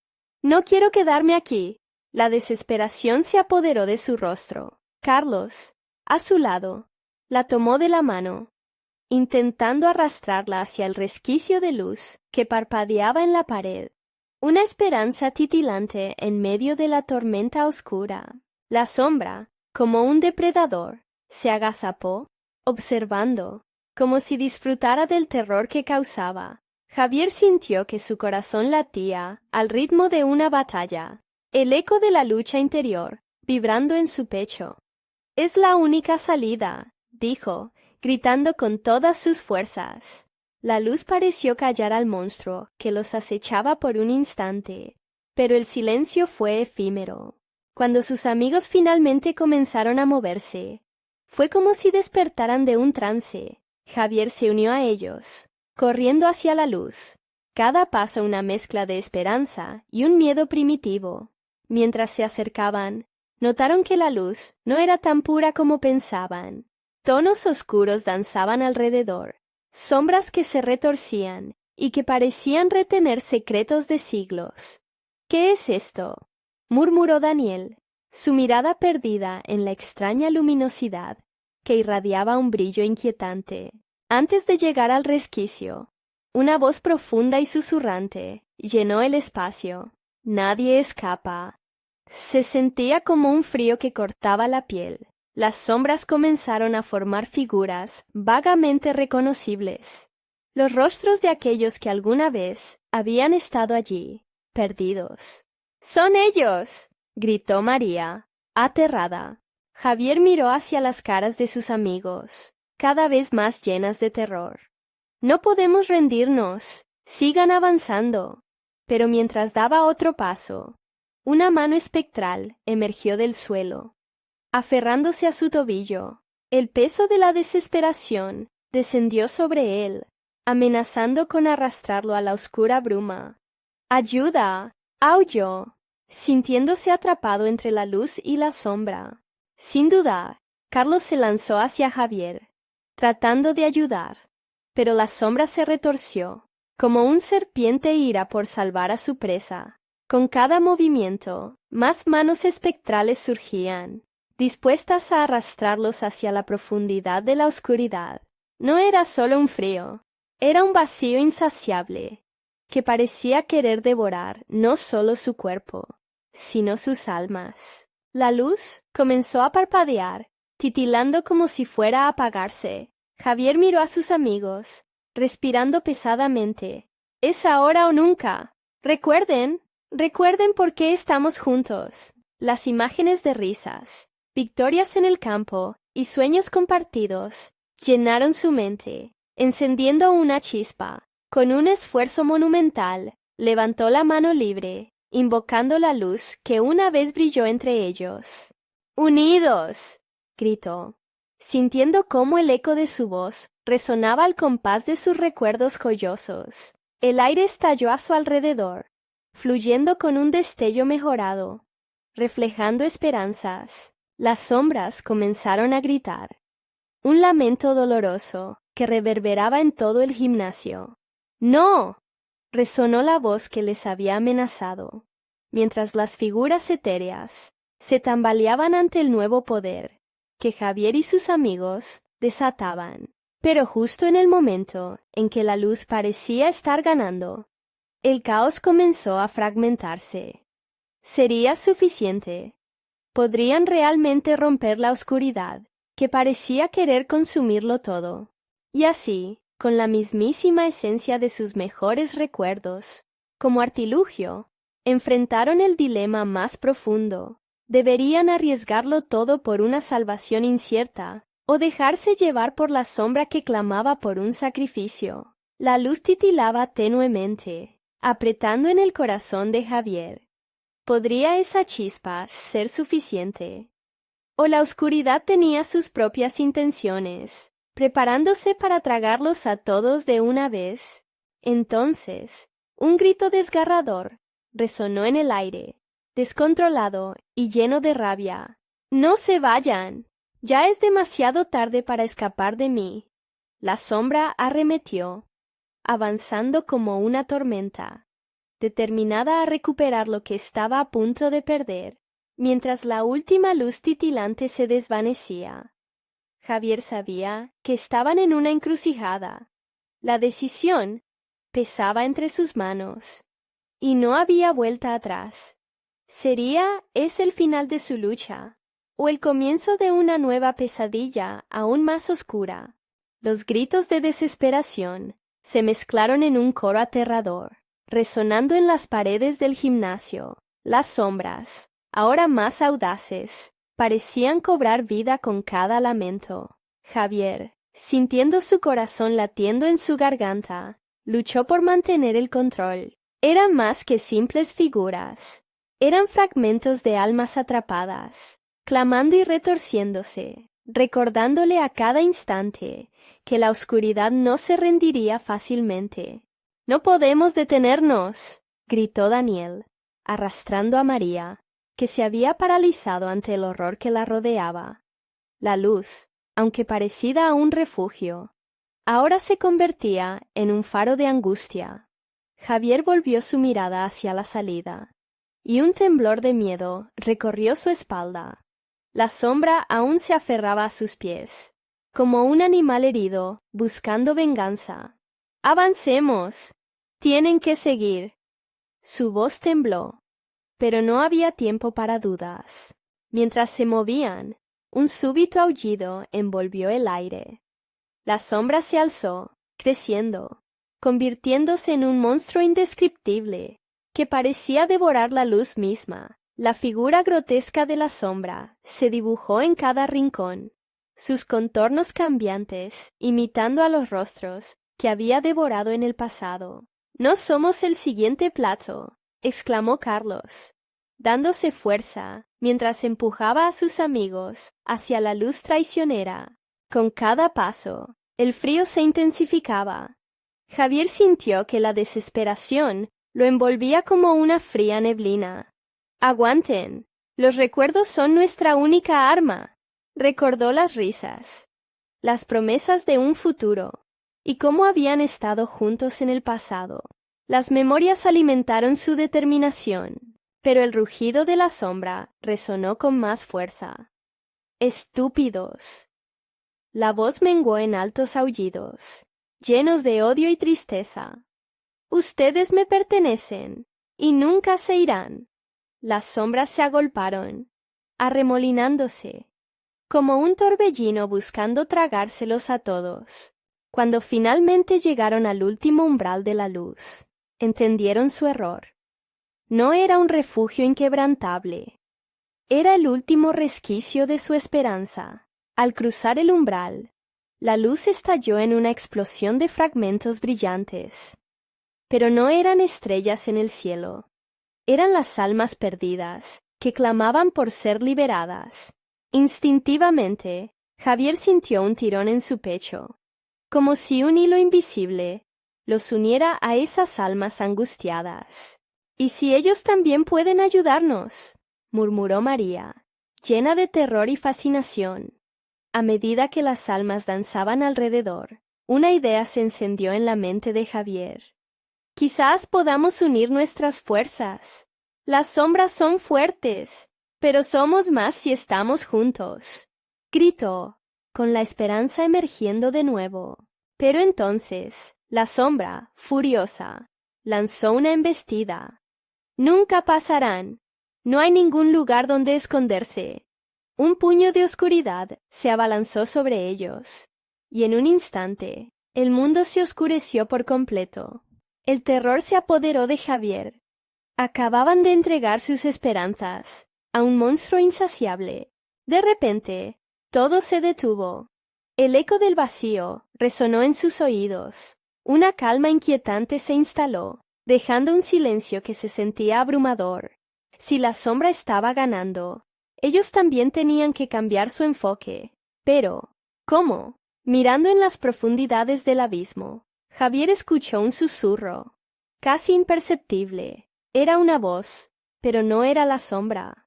no quiero quedarme aquí». La desesperación se apoderó de su rostro. Carlos, a su lado, la tomó de la mano, intentando arrastrarla hacia el resquicio de luz que parpadeaba en la pared. Una esperanza titilante en medio de la tormenta oscura. La sombra, como un depredador, se agazapó, observando, como si disfrutara del terror que causaba. Javier sintió que su corazón latía al ritmo de una batalla, el eco de la lucha interior vibrando en su pecho. «Es la única salida», dijo, gritando con todas sus fuerzas. La luz pareció callar al monstruo que los acechaba por un instante, pero el silencio fue efímero. Cuando sus amigos finalmente comenzaron a moverse, fue como si despertaran de un trance. Javier se unió a ellos, corriendo hacia la luz, cada paso una mezcla de esperanza y un miedo primitivo. Mientras se acercaban, notaron que la luz no era tan pura como pensaban. Tonos oscuros danzaban alrededor, sombras que se retorcían y que parecían retener secretos de siglos. «¿Qué es esto?», murmuró Daniel, su mirada perdida en la extraña luminosidad. que irradiaba un brillo inquietante. Antes de llegar al resquicio, una voz profunda y susurrante llenó el espacio. Nadie escapa. Se sentía como un frío que cortaba la piel. Las sombras comenzaron a formar figuras vagamente reconocibles. Los rostros de aquellos que alguna vez habían estado allí, perdidos. ¡Son ellos!, gritó María, aterrada. Javier miró hacia las caras de sus amigos, cada vez más llenas de terror. No podemos rendirnos. Sigan avanzando. Pero mientras daba otro paso, una mano espectral emergió del suelo. Aferrándose a su tobillo, el peso de la desesperación descendió sobre él, amenazando con arrastrarlo a la oscura bruma. ¡Ayuda!, aulló, sintiéndose atrapado entre la luz y la sombra. Sin dudar, Carlos se lanzó hacia Javier, tratando de ayudar, pero la sombra se retorció, como un serpiente ira por salvar a su presa. Con cada movimiento, más manos espectrales surgían, dispuestas a arrastrarlos hacia la profundidad de la oscuridad. No era solo un frío, era un vacío insaciable, que parecía querer devorar no solo su cuerpo, sino sus almas. La luz comenzó a parpadear, titilando como si fuera a apagarse. Javier miró a sus amigos, respirando pesadamente. «Es ahora o nunca. Recuerden por qué estamos juntos». Las imágenes de risas, victorias en el campo y sueños compartidos llenaron su mente, encendiendo una chispa. Con un esfuerzo monumental, levantó la mano libre, invocando la luz que una vez brilló entre ellos. «¡Unidos!», gritó, sintiendo cómo el eco de su voz resonaba al compás de sus recuerdos joyosos. El aire estalló a su alrededor, fluyendo con un destello mejorado, reflejando esperanzas. Las sombras comenzaron a gritar, un lamento doloroso que reverberaba en todo el gimnasio. «¡No!», resonó la voz que les había amenazado, mientras las figuras etéreas se tambaleaban ante el nuevo poder que Javier y sus amigos desataban. Pero justo en el momento en que la luz parecía estar ganando, el caos comenzó a fragmentarse. ¿Sería suficiente? ¿Podrían realmente romper la oscuridad que parecía querer consumirlo todo? Y así, con la mismísima esencia de sus mejores recuerdos, como artilugio, enfrentaron el dilema más profundo. ¿Deberían arriesgarlo todo por una salvación incierta o dejarse llevar por la sombra que clamaba por un sacrificio? La luz titilaba tenuemente, apretando en el corazón de Javier. ¿Podría esa chispa ser suficiente? ¿O la oscuridad tenía sus propias intenciones, preparándose para tragarlos a todos de una vez? Entonces, un grito desgarrador resonó en el aire, descontrolado y lleno de rabia. «¡No se vayan! Ya es demasiado tarde para escapar de mí». La sombra arremetió, avanzando como una tormenta, determinada a recuperar lo que estaba a punto de perder. Mientras la última luz titilante se desvanecía, Javier sabía que estaban en una encrucijada. La decisión pesaba entre sus manos, y no había vuelta atrás. ¿Sería ese el final de su lucha, o el comienzo de una nueva pesadilla aún más oscura? Los gritos de desesperación se mezclaron en un coro aterrador, resonando en las paredes del gimnasio. Las sombras, ahora más audaces, parecían cobrar vida con cada lamento. Javier, sintiendo su corazón latiendo en su garganta, luchó por mantener el control. Eran más que simples figuras. Eran fragmentos de almas atrapadas, clamando y retorciéndose, recordándole a cada instante que la oscuridad no se rendiría fácilmente. «¡No podemos detenernos!», gritó Daniel, arrastrando a María, que se había paralizado ante el horror que la rodeaba. La luz, aunque parecida a un refugio, ahora se convertía en un faro de angustia. Javier volvió su mirada hacia la salida, y un temblor de miedo recorrió su espalda. La sombra aún se aferraba a sus pies, como un animal herido, buscando venganza. ¡Avancemos! Tienen que seguir. Su voz tembló, pero no había tiempo para dudas. Mientras se movían, un súbito aullido envolvió el aire. La sombra se alzó, creciendo, convirtiéndose en un monstruo indescriptible, que parecía devorar la luz misma. La figura grotesca de la sombra se dibujó en cada rincón, sus contornos cambiantes, imitando a los rostros que había devorado en el pasado. «No somos el siguiente plato», exclamó Carlos, dándose fuerza, mientras empujaba a sus amigos hacia la luz traicionera. Con cada paso, el frío se intensificaba. Javier sintió que la desesperación lo envolvía como una fría neblina. «Aguanten, los recuerdos son nuestra única arma», recordó las risas, las promesas de un futuro, y cómo habían estado juntos en el pasado. Las memorias alimentaron su determinación, pero el rugido de la sombra resonó con más fuerza. «Estúpidos». La voz menguó en altos aullidos, llenos de odio y tristeza. «Ustedes me pertenecen, y nunca se irán». Las sombras se agolparon, arremolinándose, como un torbellino buscando tragárselos a todos. Cuando finalmente llegaron al último umbral de la luz, entendieron su error. No era un refugio inquebrantable. Era el último resquicio de su esperanza. Al cruzar el umbral, la luz estalló en una explosión de fragmentos brillantes. Pero no eran estrellas en el cielo. Eran las almas perdidas, que clamaban por ser liberadas. Instintivamente, Javier sintió un tirón en su pecho, como si un hilo invisible los uniera a esas almas angustiadas. «¿Y si ellos también pueden ayudarnos?», murmuró María, llena de terror y fascinación. A medida que las almas danzaban alrededor, una idea se encendió en la mente de Javier. «Quizás podamos unir nuestras fuerzas. Las sombras son fuertes, pero somos más si estamos juntos», gritó, con la esperanza emergiendo de nuevo. Pero entonces, la sombra, furiosa, lanzó una embestida. «Nunca pasarán. No hay ningún lugar donde esconderse». Un puño de oscuridad se abalanzó sobre ellos, y en un instante, el mundo se oscureció por completo. El terror se apoderó de Javier. Acababan de entregar sus esperanzas a un monstruo insaciable. De repente, todo se detuvo. El eco del vacío resonó en sus oídos. Una calma inquietante se instaló, dejando un silencio que se sentía abrumador. Si la sombra estaba ganando, ellos también tenían que cambiar su enfoque. Pero, ¿cómo? Mirando en las profundidades del abismo, Javier escuchó un susurro, casi imperceptible. Era una voz, pero no era la sombra.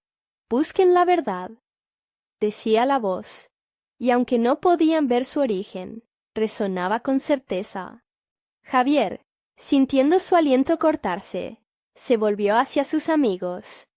«Busquen la verdad», decía la voz, y aunque no podían ver su origen, resonaba con certeza. Javier, sintiendo su aliento cortarse, se volvió hacia sus amigos.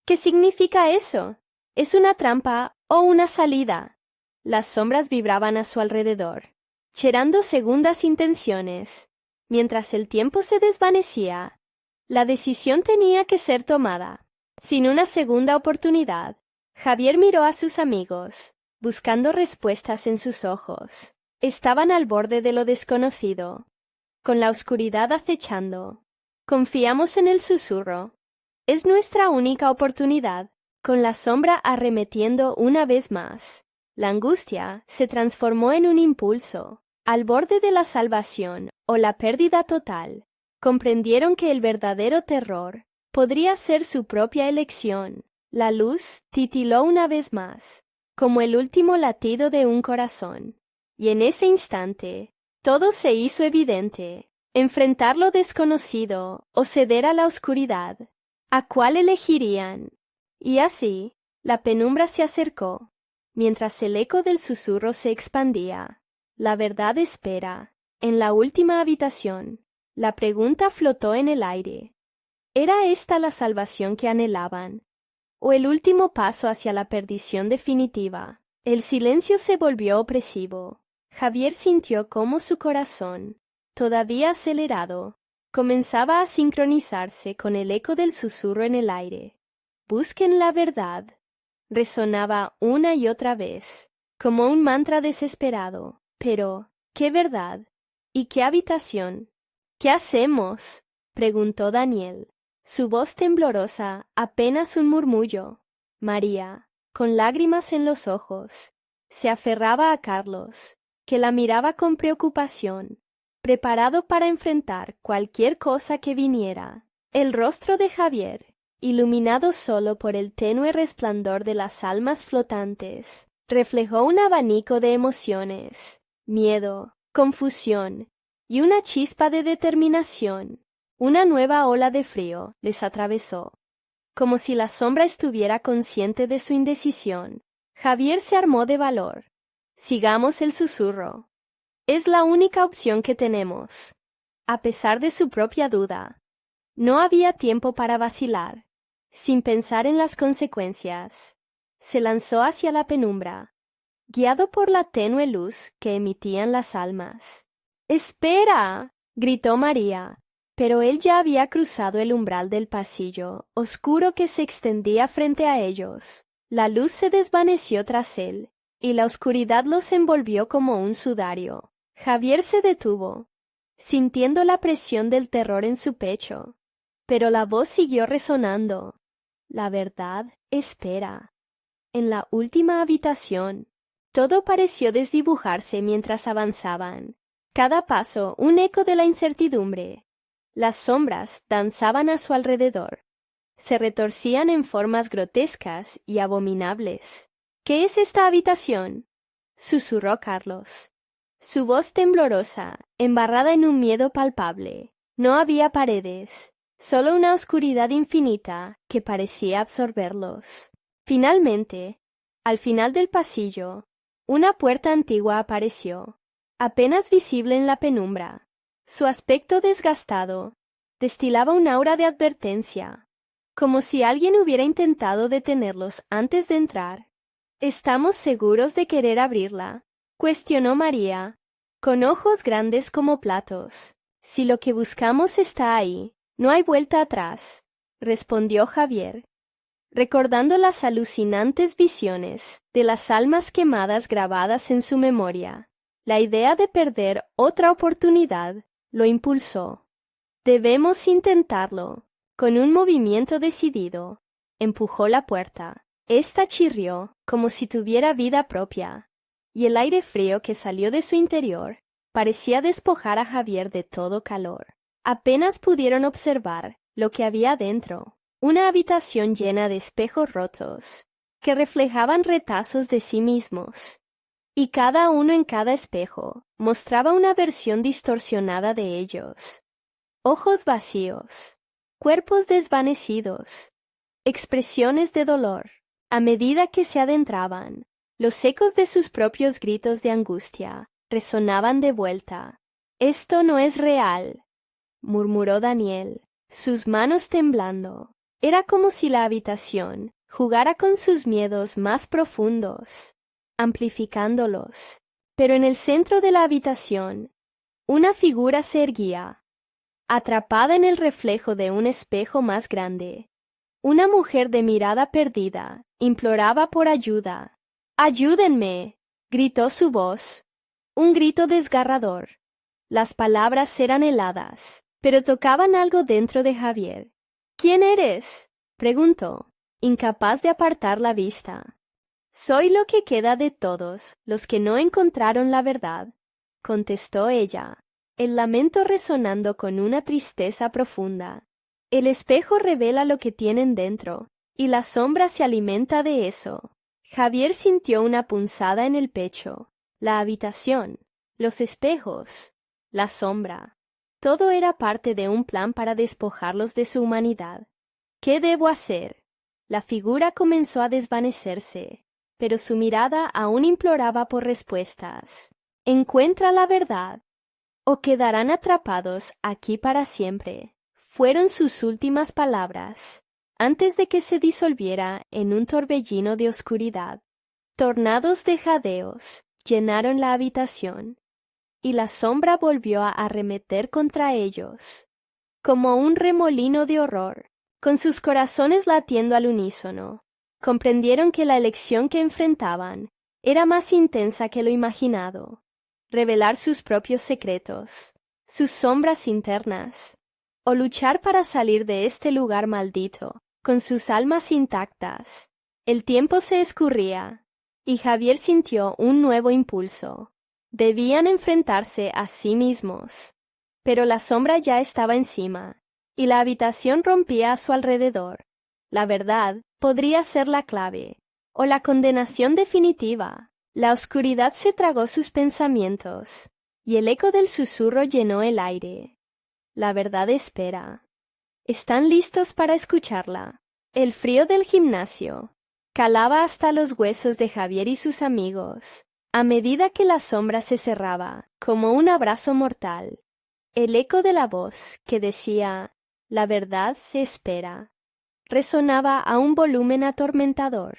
«¿Qué significa eso? ¿Es una trampa o una salida?» Las sombras vibraban a su alrededor, cherando segundas intenciones. Mientras el tiempo se desvanecía, la decisión tenía que ser tomada. Sin una segunda oportunidad, Javier miró a sus amigos, buscando respuestas en sus ojos. Estaban al borde de lo desconocido, con la oscuridad acechando. «Confiamos en el susurro. Es nuestra única oportunidad», con la sombra arremetiendo una vez más. La angustia se transformó en un impulso. Al borde de la salvación o la pérdida total, comprendieron que el verdadero terror podría ser su propia elección. La luz titiló una vez más, como el último latido de un corazón. Y en ese instante, todo se hizo evidente. Enfrentar lo desconocido o ceder a la oscuridad. ¿A cuál elegirían? Y así, la penumbra se acercó, mientras el eco del susurro se expandía. La verdad espera. En la última habitación, la pregunta flotó en el aire. ¿Era esta la salvación que anhelaban? ¿O el último paso hacia la perdición definitiva? El silencio se volvió opresivo. Javier sintió cómo su corazón, todavía acelerado, comenzaba a sincronizarse con el eco del susurro en el aire. «Busquen la verdad», resonaba una y otra vez, como un mantra desesperado. Pero, ¿qué verdad? ¿Y qué habitación? ¿Qué hacemos?, preguntó Daniel, su voz temblorosa, apenas un murmullo. María, con lágrimas en los ojos, se aferraba a Carlos, que la miraba con preocupación, preparado para enfrentar cualquier cosa que viniera. El rostro de Javier, iluminado solo por el tenue resplandor de las almas flotantes, reflejó un abanico de emociones: miedo, confusión y una chispa de determinación. Una nueva ola de frío les atravesó. Como si la sombra estuviera consciente de su indecisión, Javier se armó de valor. «Sigamos el susurro. Es la única opción que tenemos». A pesar de su propia duda, no había tiempo para vacilar. Sin pensar en las consecuencias, se lanzó hacia la penumbra, guiado por la tenue luz que emitían las almas. «¡Espera!», gritó María, pero él ya había cruzado el umbral del pasillo oscuro que se extendía frente a ellos. La luz se desvaneció tras él, y la oscuridad los envolvió como un sudario. Javier se detuvo, sintiendo la presión del terror en su pecho, pero la voz siguió resonando. «La verdad espera». En la última habitación, todo pareció desdibujarse mientras avanzaban. Cada paso un eco de la incertidumbre. Las sombras danzaban a su alrededor. Se retorcían en formas grotescas y abominables. «¿Qué es esta habitación?», susurró Carlos, su voz temblorosa, embarrada en un miedo palpable. No había paredes, solo una oscuridad infinita que parecía absorberlos. Finalmente, al final del pasillo, una puerta antigua apareció, apenas visible en la penumbra. Su aspecto desgastado destilaba un aura de advertencia, como si alguien hubiera intentado detenerlos antes de entrar. «¿Estamos seguros de querer abrirla?», cuestionó María, con ojos grandes como platos. «Si lo que buscamos está ahí, no hay vuelta atrás», respondió Javier, recordando las alucinantes visiones de las almas quemadas grabadas en su memoria. La idea de perder otra oportunidad lo impulsó. «Debemos intentarlo». Con un movimiento decidido, empujó la puerta. Esta chirrió como si tuviera vida propia, y el aire frío que salió de su interior parecía despojar a Javier de todo calor. Apenas pudieron observar lo que había dentro: una habitación llena de espejos rotos que reflejaban retazos de sí mismos, y cada uno en cada espejo mostraba una versión distorsionada de ellos. Ojos vacíos, cuerpos desvanecidos, expresiones de dolor. A medida que se adentraban, los ecos de sus propios gritos de angustia resonaban de vuelta. «Esto no es real», murmuró Daniel, sus manos temblando. Era como si la habitación jugara con sus miedos más profundos, amplificándolos. Pero en el centro de la habitación, una figura se erguía, atrapada en el reflejo de un espejo más grande. Una mujer de mirada perdida imploraba por ayuda. «¡Ayúdenme!», gritó su voz, un grito desgarrador. Las palabras eran heladas, pero tocaban algo dentro de Javier. «¿Quién eres?», preguntó, incapaz de apartar la vista. «Soy lo que queda de todos los que no encontraron la verdad», contestó ella, el lamento resonando con una tristeza profunda. «El espejo revela lo que tienen dentro, y la sombra se alimenta de eso». Javier sintió una punzada en el pecho. La habitación, los espejos, la sombra, todo era parte de un plan para despojarlos de su humanidad. «¿Qué debo hacer?». La figura comenzó a desvanecerse, pero su mirada aún imploraba por respuestas. «Encuentra la verdad, o quedarán atrapados aquí para siempre», fueron sus últimas palabras, antes de que se disolviera en un torbellino de oscuridad. Tornados de jadeos llenaron la habitación, y la sombra volvió a arremeter contra ellos, como un remolino de horror. Con sus corazones latiendo al unísono, comprendieron que la elección que enfrentaban era más intensa que lo imaginado: revelar sus propios secretos, sus sombras internas, o luchar para salir de este lugar maldito, con sus almas intactas. El tiempo se escurría, y Javier sintió un nuevo impulso. Debían enfrentarse a sí mismos. Pero la sombra ya estaba encima, y la habitación rompía a su alrededor. La verdad podría ser la clave, o la condenación definitiva. La oscuridad se tragó sus pensamientos, y el eco del susurro llenó el aire. La verdad espera. ¿Están listos para escucharla? El frío del gimnasio calaba hasta los huesos de Javier y sus amigos, a medida que la sombra se cerraba, como un abrazo mortal. El eco de la voz que decía «La verdad se espera» resonaba a un volumen atormentador.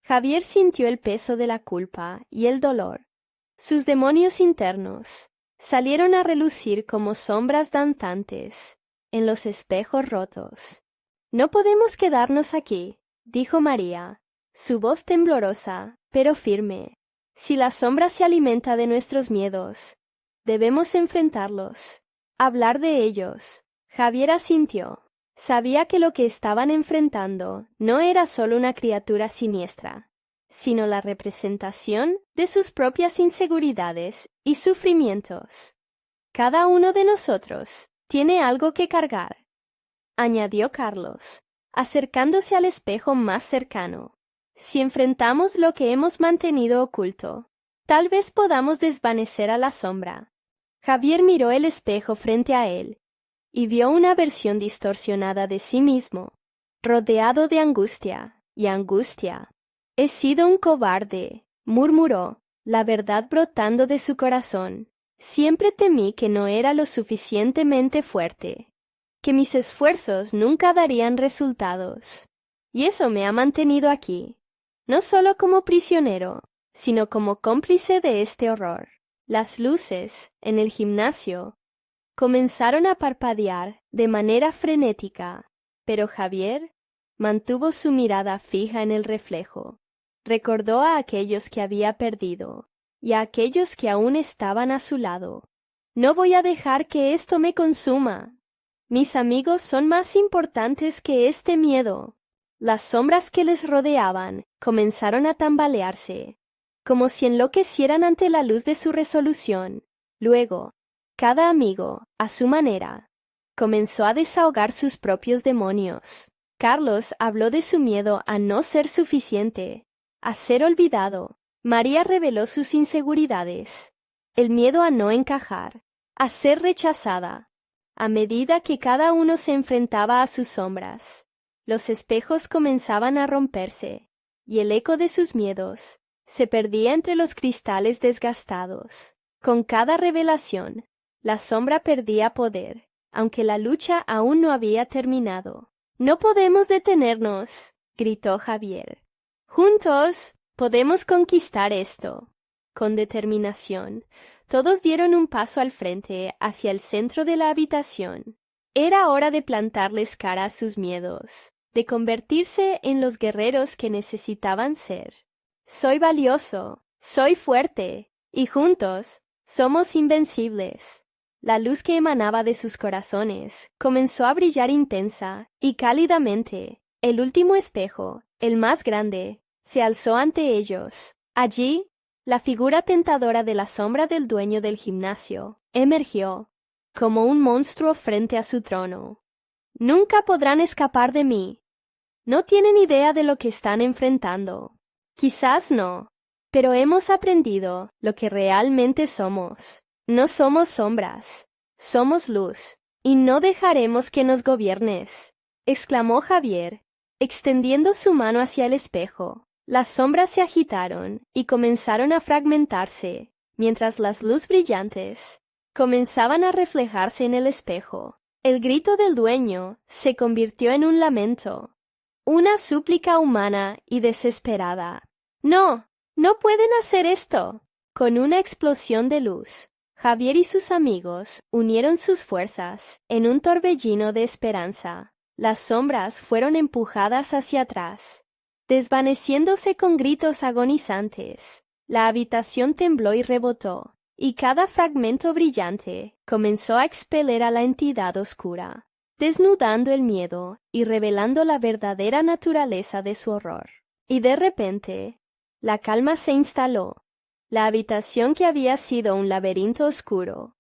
Javier sintió el peso de la culpa y el dolor. Sus demonios internos salieron a relucir como sombras danzantes en los espejos rotos. «No podemos quedarnos aquí», dijo María, su voz temblorosa, pero firme. «Si la sombra se alimenta de nuestros miedos, debemos enfrentarlos, hablar de ellos». Javier asintió. Sabía que lo que estaban enfrentando no era solo una criatura siniestra, sino la representación de sus propias inseguridades y sufrimientos. «Cada uno de nosotros tiene algo que cargar», añadió Carlos, acercándose al espejo más cercano. «Si enfrentamos lo que hemos mantenido oculto, tal vez podamos desvanecer a la sombra». Javier miró el espejo frente a él y vio una versión distorsionada de sí mismo, rodeado de angustia y angustia. «He sido un cobarde», murmuró, la verdad brotando de su corazón. «Siempre temí que no era lo suficientemente fuerte, que mis esfuerzos nunca darían resultados. Y eso me ha mantenido aquí, no solo como prisionero, sino como cómplice de este horror». Las luces en el gimnasio comenzaron a parpadear de manera frenética, pero Javier mantuvo su mirada fija en el reflejo. Recordó a aquellos que había perdido y a aquellos que aún estaban a su lado. «No voy a dejar que esto me consuma. Mis amigos son más importantes que este miedo». Las sombras que les rodeaban comenzaron a tambalearse, como si enloquecieran ante la luz de su resolución. Luego, cada amigo, a su manera, comenzó a desahogar sus propios demonios. Carlos habló de su miedo a no ser suficiente, a ser olvidado. María reveló sus inseguridades, el miedo a no encajar, a ser rechazada. A medida que cada uno se enfrentaba a sus sombras, los espejos comenzaban a romperse, y el eco de sus miedos se perdía entre los cristales desgastados. Con cada revelación, la sombra perdía poder, aunque la lucha aún no había terminado. «No podemos detenernos», gritó Javier. «Juntos podemos conquistar esto». Con determinación, todos dieron un paso al frente hacia el centro de la habitación. Era hora de plantarles cara a sus miedos, de convertirse en los guerreros que necesitaban ser. «Soy valioso, soy fuerte, y juntos somos invencibles». La luz que emanaba de sus corazones comenzó a brillar intensa y cálidamente. El último espejo, el más grande, se alzó ante ellos. Allí, la figura tentadora de la sombra del dueño del gimnasio emergió, como un monstruo frente a su trono. «Nunca podrán escapar de mí. No tienen idea de lo que están enfrentando. Quizás no, pero hemos aprendido lo que realmente somos. No somos sombras, somos luz, y no dejaremos que nos gobiernes», exclamó Javier, extendiendo su mano hacia el espejo. Las sombras se agitaron y comenzaron a fragmentarse, mientras las luces brillantes comenzaban a reflejarse en el espejo. El grito del dueño se convirtió en un lamento, una súplica humana y desesperada. «No, no pueden hacer esto. Con una explosión de luz, Javier y sus amigos unieron sus fuerzas en un torbellino de esperanza. Las sombras fueron empujadas hacia atrás, desvaneciéndose con gritos agonizantes. La habitación tembló y rebotó, y cada fragmento brillante comenzó a expeler a la entidad oscura, desnudando el miedo y revelando la verdadera naturaleza de su horror. Y de repente, la calma se instaló. La habitación que había sido un laberinto oscuro,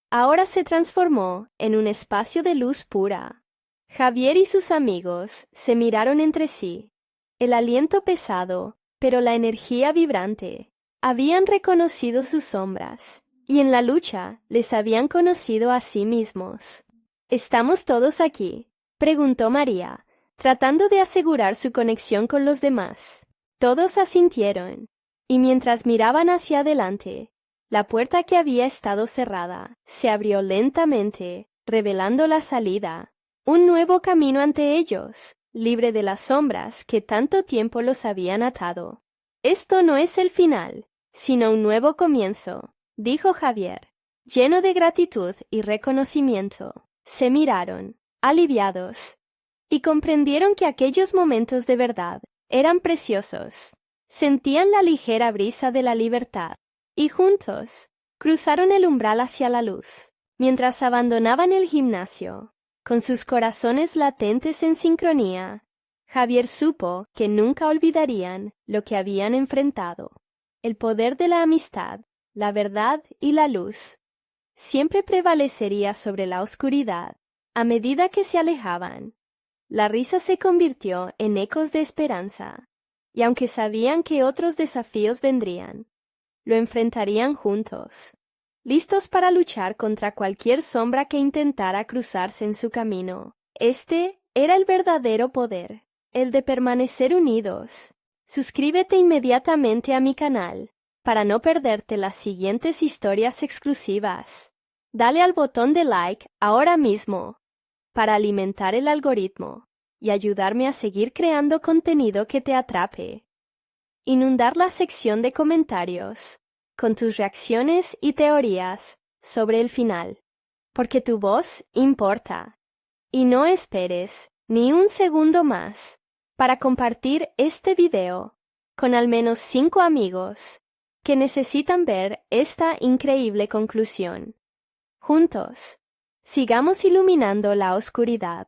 ahora se transformó en un espacio de luz pura. Javier y sus amigos se miraron entre sí. El aliento pesado, pero la energía vibrante. Habían reconocido sus sombras, y en la lucha les habían conocido a sí mismos. ¿Estamos todos aquí?, preguntó María, tratando de asegurar su conexión con los demás. Todos asintieron. Y mientras miraban hacia adelante, la puerta que había estado cerrada se abrió lentamente, revelando la salida. Un nuevo camino ante ellos, libre de las sombras que tanto tiempo los habían atado. Esto no es el final, sino un nuevo comienzo, dijo Javier, lleno de gratitud y reconocimiento. Se miraron, aliviados, y comprendieron que aquellos momentos de verdad eran preciosos. Sentían la ligera brisa de la libertad, y juntos cruzaron el umbral hacia la luz. Mientras abandonaban el gimnasio, con sus corazones latentes en sincronía, Javier supo que nunca olvidarían lo que habían enfrentado. El poder de la amistad, la verdad y la luz siempre prevalecería sobre la oscuridad. A medida que se alejaban, la risa se convirtió en ecos de esperanza. Y aunque sabían que otros desafíos vendrían, lo enfrentarían juntos, listos para luchar contra cualquier sombra que intentara cruzarse en su camino. Este era el verdadero poder, el de permanecer unidos. Suscríbete inmediatamente a mi canal para no perderte las siguientes historias exclusivas. Dale al botón de like ahora mismo para alimentar el algoritmo y ayudarme a seguir creando contenido que te atrape. Inundar la sección de comentarios con tus reacciones y teorías sobre el final, porque tu voz importa. Y no esperes ni un segundo más para compartir este video con al menos 5 amigos que necesitan ver esta increíble conclusión. Juntos, sigamos iluminando la oscuridad.